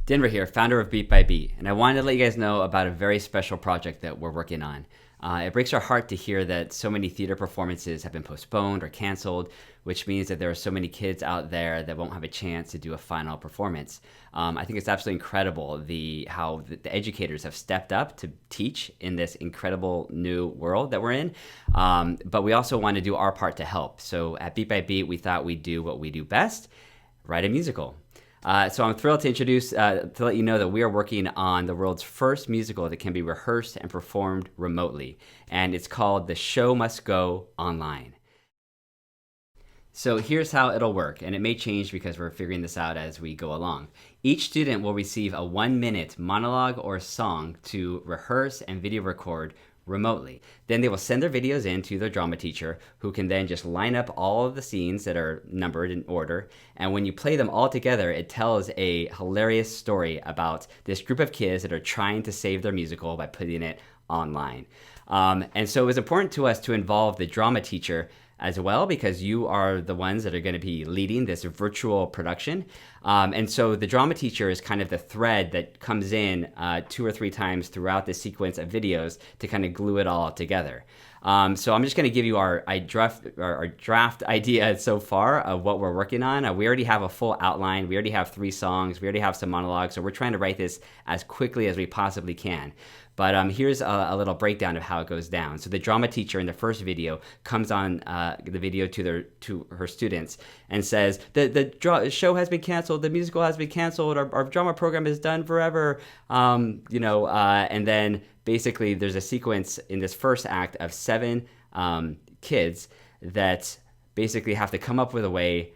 Denver here, founder of Beat by Beat, and I wanted to let you guys know about a very special project that we're working on. It breaks our heart to hear that so many theater performances have been postponed or canceled, which means that there are so many kids out there that won't have a chance to do a final performance. I think it's absolutely incredible how the educators have stepped up to teach in this incredible new world that we're in, but we also want to do our part to help. So at Beat by Beat, we thought we'd do what we do best, write a musical. So I'm thrilled to let you know that we are working on the world's first musical that can be rehearsed and performed remotely. And it's called The Show Must Go Online. So here's how it'll work, and it may change because we're figuring this out as we go along. Each student will receive a 1-minute monologue or song to rehearse and video record remotely. Then they will send their videos in to their drama teacher, who can then just line up all of the scenes that are numbered in order. And when you play them all together, it tells a hilarious story about this group of kids that are trying to save their musical by putting it online. And so it was important to us to involve the drama teacher as well, because you are the ones that are going to be leading this virtual production. And so the drama teacher is kind of the thread that comes in 2 or 3 times throughout the sequence of videos to kind of glue it all together. So I'm just going to give you our draft idea so far of what we're working on. We already have a full outline. We already have 3 songs. We already have some monologues. So we're trying to write this as quickly as we possibly can. But here's a little breakdown of how it goes down. So the drama teacher in the first video comes on the video to her students and says, the show has been canceled, the musical has been canceled, our drama program is done forever, and then basically there's a sequence in this first act of 7 kids that basically have to come up with a way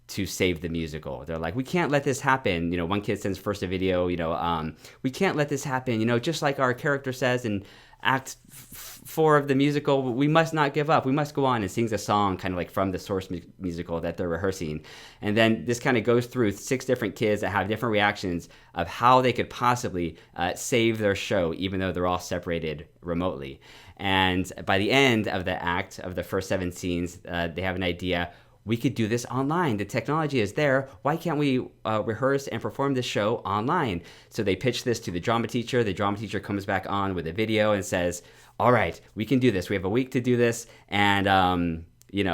to save the musical. They're like, we can't let this happen. One kid sends first a video, we can't let this happen. Just like our character says in act 4 of the musical, we must not give up. We must go on, and sings a song kind of like from the source musical that they're rehearsing. And then this kind of goes through 6 different kids that have different reactions of how they could possibly save their show, even though they're all separated remotely. And by the end of the act, of the first 7 scenes, they have an idea. We could do this online. The technology is there. Why can't we rehearse and perform this show online? So they pitch this to the drama teacher. The drama teacher comes back on with a video and says, all right, we can do this. We have a week to do this. And,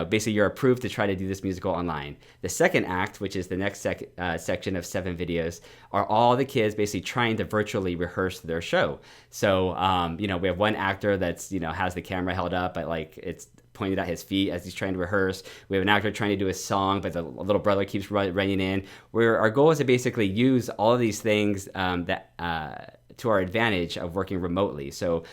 basically you're approved to try to do this musical online. The second act, which is the next section of 7 videos, are all the kids basically trying to virtually rehearse their show. So, we have one actor that's, has the camera held up, but it's pointed at his feet as he's trying to rehearse. We have an actor trying to do a song, but the little brother keeps running in. Where our goal is to basically use all of these things to our advantage of working remotely. So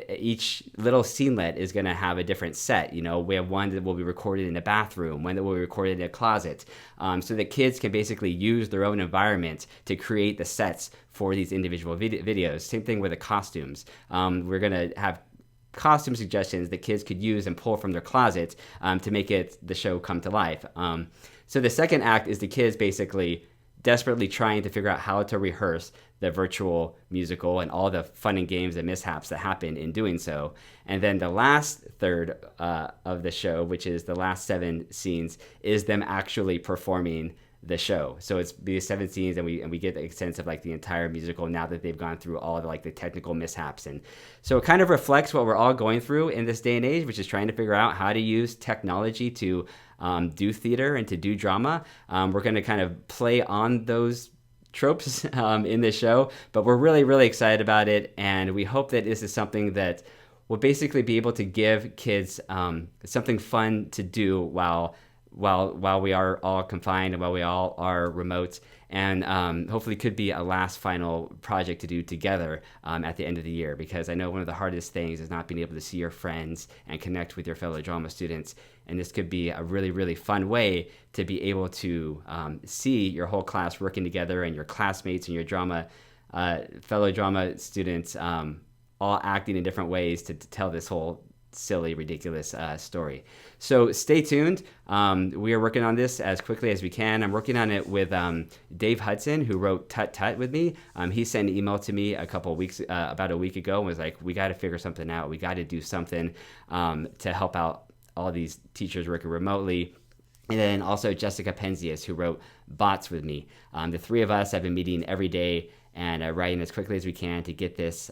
each little scenelet is going to have a different set. We have one that will be recorded in a bathroom, one that will be recorded in a closet, so that kids can basically use their own environment to create the sets for these individual videos. Same thing with the costumes. We're going to have costume suggestions that kids could use and pull from their closet to make the show come to life. So the second act is the kids basically desperately trying to figure out how to rehearse the virtual musical and all the fun and games and mishaps that happen in doing so. And then the last third of the show, which is the last 7 scenes, is them actually performing the show. So it's these 7 scenes, and we get a sense of the entire musical now that they've gone through all of the technical mishaps. And so it kind of reflects what we're all going through in this day and age, which is trying to figure out how to use technology to do theater and to do drama. We're going to kind of play on those tropes in this show, but we're really, really excited about it, and we hope that this is something that will basically be able to give kids something fun to do while we are all confined and while we all are remote, and hopefully could be a last final project to do together at the end of the year, because I know one of the hardest things is not being able to see your friends and connect with your fellow drama students, and this could be a really, really fun way to be able to see your whole class working together, and your classmates and your fellow drama students all acting in different ways to tell this whole silly, ridiculous story. So stay tuned. We are working on this as quickly as we can. I'm working on it with Dave Hudson, who wrote Tut Tut with me. He sent an email to me about a week ago, and was like, we got to figure something out. We got to do something to help out all these teachers working remotely. And then also Jessica Penzias, who wrote Bots with me. The three of us have been meeting every day and writing as quickly as we can to get this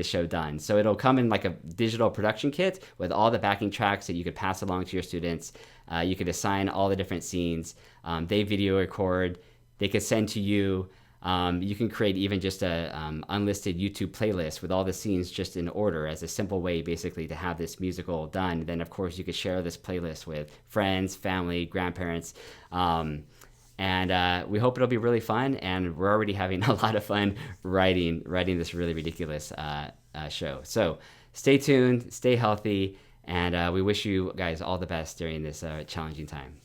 show done. So it'll come in like a digital production kit with all the backing tracks that you could pass along to your students. You could assign all the different scenes. They video record. They could send to you. You can create even just a unlisted YouTube playlist with all the scenes just in order as a simple way basically to have this musical done. Then of course you could share this playlist with friends, family, grandparents. And we hope it'll be really fun, and we're already having a lot of fun writing this really ridiculous show. So stay tuned, stay healthy, and we wish you guys all the best during this challenging time.